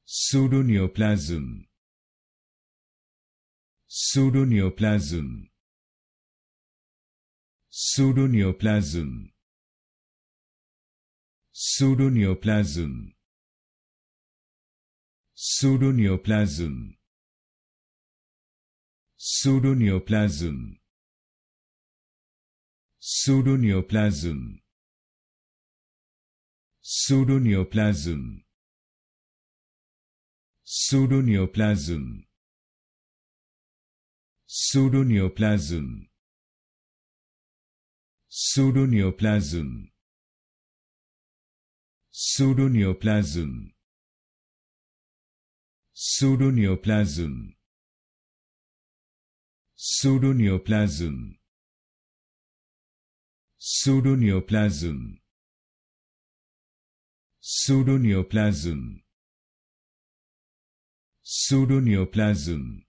Pseudoneoplasm. Pseudoneoplasm. Pseudoneoplasm. Pseudoneoplasm. Pseudoneoplasm. Pseudoneoplasm. Pseudoneoplasm. Pseudoneoplasm. Pseudoneoplasm. Pseudoneoplasm. Pseudoneoplasm. Pseudoneoplasm. Pseudoneoplasm. Pseudoneoplasm. Pseudoneoplasm. Pseudoneoplasm. Pseudoneoplasm.